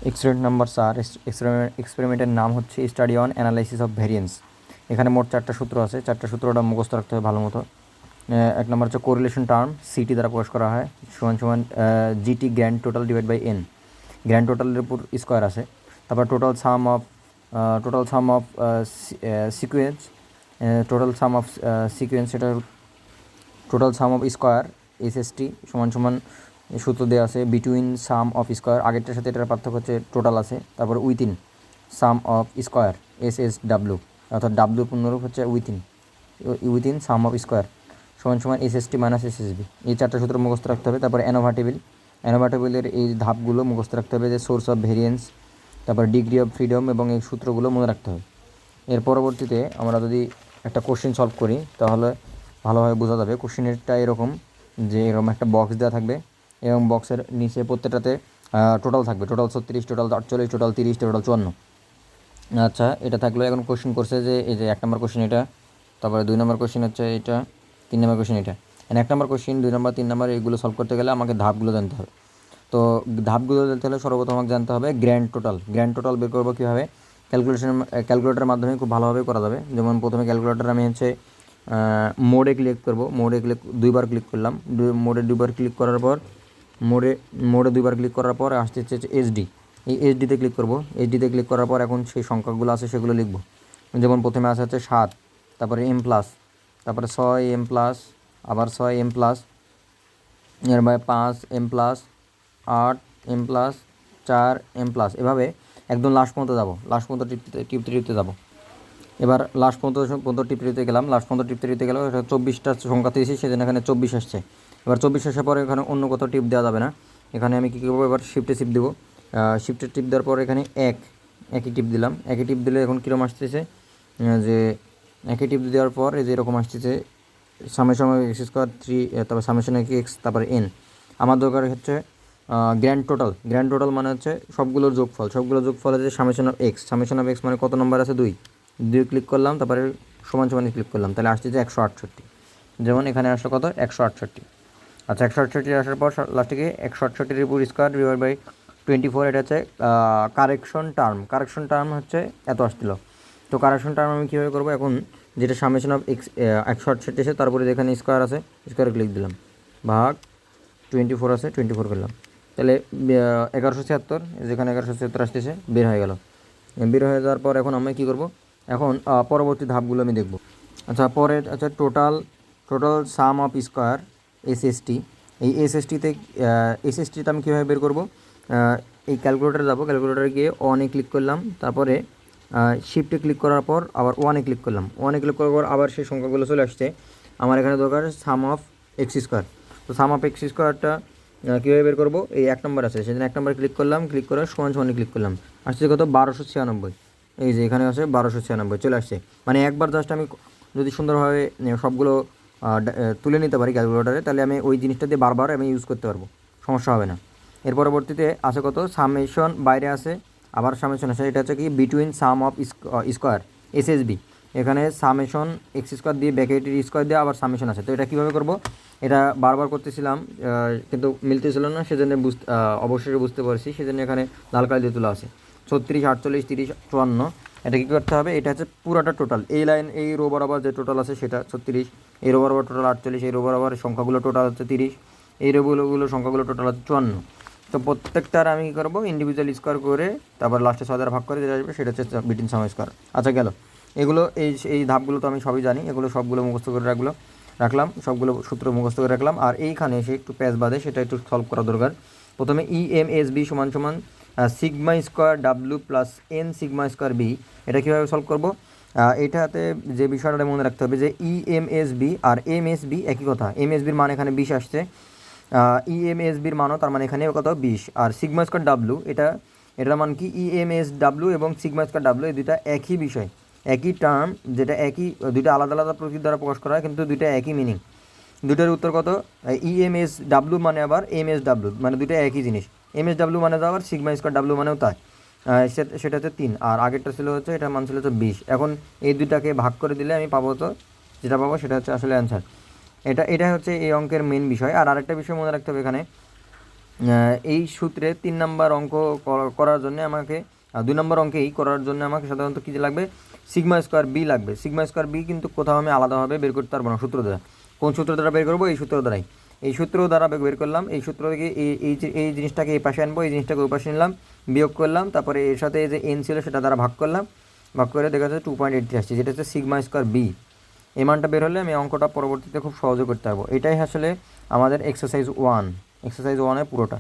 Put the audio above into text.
Experiment number 4। এক্সপেরিমেন্টের নাম হচ্ছে study on analysis of variance. এখানে মোট 4টা সূত্র আছে, 4টা সূত্রটা মুখস্থ রাখতে হবে ভালো মতো। এক নম্বর হচ্ছে কোরিলেশন টার্ম, সিটি দ্বারা প্রকাশ করা হয়, সমান সমান GT grand total divide by N. Grand টোটালের উপর স্কোয়ার আছে। তারপর টোটাল সাম অফ সিকুয়েন্স, সেটা total sum of square SST সমান সমান সূত্র দেওয়া আছে বিটুইন সাম অফ স্কোয়ার, আগেরটার সাথে এটার পার্থক্য হচ্ছে টোটাল আছে। তারপর within some of square SSW, অর্থাৎ ডাব্লিউ পূর্ণরূপ হচ্ছে উইথিন সাম অফ স্কোয়ার সমান সমান এসএসটি মাইনাস এসএসবি। এই 4টা সূত্র মুখস্থ রাখতে হবে। তারপর অ্যানোভার্টেবলের এই ধাপগুলো মুখস্থ রাখতে হবে, যে সোর্স অফ ভেরিয়েন্স, তারপর ডিগ্রি অফ ফ্রিডম, এবং এই সূত্রগুলো মনে রাখতে হবে। এর পরবর্তীতে আমরা যদি একটা কোশ্চেন সলভ করি তাহলে ভালোভাবে বোঝা যাবে। কোশ্চেনটা এরকম, যে এরকম একটা বক্স দেওয়া থাকবে এবং বক্সের নিচে প্রত্যেকটাতে টোটাল থাকবে, টোটাল 36, টোটাল 48, টোটাল 30, টোটাল 54। আচ্ছা, এটা থাকলো। এখন কোশ্চেন করছে যে এই যে 1 নম্বর কোশ্চেন এটা, তারপরে 2 নম্বর কোশ্চেন হচ্ছে এটা, 3 নম্বর কোশ্চেন এটা। 1 নম্বর কোশ্চেন, 2 নম্বর, 3 নম্বর এইগুলো সলভ করতে গেলে আমাকে ধাপগুলো জানতে হবে। তো ধাপগুলো জানতে হলে সর্বপ্রথম আমাকে জানতে হবে গ্র্যান্ড টোটাল বের করবো কীভাবে? ক্যালকুলেটরের মাধ্যমে খুব ভালোভাবে করা যাবে। যেমন প্রথমে ক্যালকুলেটর আমি হচ্ছে মোডে ক্লিক করব, দুইবার ক্লিক করলাম, মোডে দুইবার ক্লিক করার পর মোডে দুইবার ক্লিক করার পর আসতে হচ্ছে এইচডি। এই এইচডিতে ক্লিক করব। এইচডিতে ক্লিক করার পর এখন সেই সংখ্যাগুলো আছে সেগুলো লিখব। যেমন প্রথমে আসে হচ্ছে 7, তারপরে এম প্লাস, তারপরে 6 এম প্লাস, আবার 6 এম প্লাস, এরপরে 5 M plus, 8 M plus, 4 M plus, এভাবে একদম লাস্ট পর্যন্ত যাবো। লাস্ট পর্যন্ত টিপতে যাবো। এবার লাস্ট পর্যন্ত টিপতে গেলাম। লাস্ট পর্যন্ত টিপতে গেলেও এটা 24টা সংখ্যা দিয়েছি, সেজন্য এখানে 24 আসছে। এবার 24 আসার পরে এখানে অন্য কোথাও টিপ দেওয়া যাবে না। এখানে আমি কী করবো, এবার শিফটে দেবো। শিফটে টিপ দেওয়ার পর এখানে একই টিপ দিলাম। একই টিপ দিলে এখন কীরকম আসতেছে, যে একই টিপ দেওয়ার পর এই যে এরকম আসতেছে সামেশন এক্স স্কোয়ার 3, তারপর সামেশন এক্স, তারপরে এন। আমার দরকার হচ্ছে গ্র্যান্ড টোটাল মানে হচ্ছে সবগুলোর যোগফল হচ্ছে সামেশন অফ এক্স মানে কত নম্বর আছে, 2 ক্লিক করলাম, তারপরে সমান সমানে ক্লিক করলাম, তাহলে আসছে যে 168। যেমন এখানে আসলো কত, 168। আচ্ছা, 168 আসার পর লাস্টে গিয়ে 168-এর উপর স্কোয়ার ডিভাইড বাই 24, এটা হচ্ছে কারেকশন টার্ম হচ্ছে এত আসছিল। তো কারেকশন টার্ম আমি কীভাবে করবো, এখন যেটা সামেশন অফ এক্স 168 এসে তারপরে যেখানে স্কোয়ার আছে স্কোয়ারে ক্লিক দিলাম, ভাগ 24 আছে, 24 করলাম, তাহলে 1176, যেখানে 1176 আসতেছে বের হয়ে গেল। বের হয়ে যাওয়ার পর এখন আমি কী করব, এখন পরবর্তী ধাপগুলো আমি দেখব। আচ্ছা, পরে total sum of square SST. এই এসএসটিটা আমি কীভাবে বের করব, এই ক্যালকুলেটারে যাব, ক্যালকুলেটারে গিয়ে ওয়ানে ক্লিক করলাম, তারপরে শিফটে ক্লিক করার পর আবার ওয়ানে ক্লিক করলাম। করার পর আবার সেই সংখ্যাগুলো চলে আসছে। আমার এখানে দরকার সাম অফ এক্স স্কোয়ার। তো সাম অফ এক্স স্কোয়ারটা কীভাবে বের করবো, এই 1 নম্বর আছে, সেদিন 1 নম্বরে ক্লিক করলাম, ক্লিক করে সমান সমানে ক্লিক করলাম, আসছে কত, 1296। এই যে এখানে আছে 1296 চলে আসছে। মানে একবার জাস্ট আমি যদি সুন্দরভাবে সবগুলো তুলে নিতে পারি ক্যালকুলেটারে, তাহলে আমি ওই জিনিসটা দিয়ে বারবার আমি ইউজ করতে পারবো, সমস্যা হবে না। এর পরবর্তীতে আছে কত, সামেশন বাইরে আছে, আবার সামেশন আছে, এটা হচ্ছে কি between some of square SSB. এখানে সামেশন এক্স স্কোয়ার দিয়ে ব্র্যাকেটের স্কোয়ার দিয়ে আবার সামেশন আছে। তো এটা কীভাবে করবো, এটা বারবার করতেছিলাম কিন্তু মিলতেছিল না, সেজন্য অবশ্যই বুঝতে পারছি, সেজন্য এখানে লাল কালি দিয়ে তোলা আছে 36, 48, 30, 54। এটা কী করতে হবে, এটা হচ্ছে পুরাটা টোটাল, এই রো বরাবর যে টোটাল আছে সেটা 36, এই রো বরাবর টোটাল 48, এই রো বরাবর সংখ্যাগুলো টোটাল হচ্ছে 30, এই রোগুলো সংখ্যাগুলো টোটাল হচ্ছে 54। তো প্রত্যেকটার আমি কী করবো, ইন্ডিভিজুয়াল স্কোয়ার করে তারপর লাস্টে 6 দ্বারা ভাগ করে যেটা আসবে সেটা হচ্ছে বিটুইন সাম স্কোয়ার। আচ্ছা, গেল। এগুলো এই ধাপগুলো তো আমি সবই জানি, এগুলো সবগুলো মুখস্থ করে রাখলাম, সবগুলো সূত্র মুখস্থ করে রাখলাম। আর এইখানে এসে একটু প্যাচ বাদে সেটা একটু সলভ করা দরকার। প্রথমে ইএমএসবি সমান সমান sigma square W plus N sigma square B. এটা কীভাবে সলভ করবো, এটাতে যে বিষয়টা মনে রাখতে হবে যে ইএমএসবি আর এমএসবি একই কথা। এমএসবির মান এখানে 20 আসছে, ইএমএসবির মানও তার মানে এখানে কত, 20। আর সিগমা স্কোয়ার ডাব্লু, এটার মান কি, ইএমএস ডাব্লু এবং সিগমা স্কোয়ার ডাব্লু, এই দুইটা একই বিষয়, একই টার্ম, যেটা দুইটা আলাদা আলাদা প্রকৃতি দ্বারা প্রকাশ করা হয়, কিন্তু দুইটা একই মিনিং। দুইটার উত্তর কত, ইএমএস ডাব্লু মানে আবার এমএস ডাব্লু, মানে দুইটা একই জিনিস। এমএস ডাব্লু মানে তো আবার সিগমা স্কোয়ার ডাব্লু মানেও তাই, সেটা হচ্ছে 3, আর আগেরটা ছিল হচ্ছে, এটার মান ছিল হচ্ছে 20। এখন এই দুইটাকে ভাগ করে দিলে আমি পাবো, তো যেটা পাবো সেটা হচ্ছে আসলে অ্যান্সার। এটা হচ্ছে এই অঙ্কের মেন বিষয়। আর আরেকটা বিষয় মনে রাখতে হবে, এখানে এই সূত্রে 3 নম্বর অঙ্ক করার জন্য আমাকে 2 নম্বর অঙ্কেই করার জন্য আমাকে সাধারণত কী লাগবে, সিগমা স্কোয়ার বি লাগবে। সিগমা স্কোয়ার বি কিন্তু কোথাও আমি আলাদাভাবে বের করতে পারবো না সূত্র দ্বারা। কোন সূত্র দ্বারা বের করবো? এই সূত্র দ্বারাই। এই সূত্র দ্বারা বের করলাম। এই সূত্র থেকে এই জিনিসটাকে এই পাশে আনবো, এই জিনিসটাকে ওই পাশে নিলাম, বিয়োগ করলাম, তারপরে এর সাথে যে এন ছিল সেটা দ্বারা ভাগ করলাম, ভাগ করে দেখা যাচ্ছে 2.83 আসছে, যেটা হচ্ছে সিগমা স্কোয়ার বি। এই মানটা বের হলে আমি অঙ্কটা পরবর্তীতে খুব সহজে করতে পারবো। এটাই আসলে আমাদের এক্সারসাইজ 1 পুরোটা।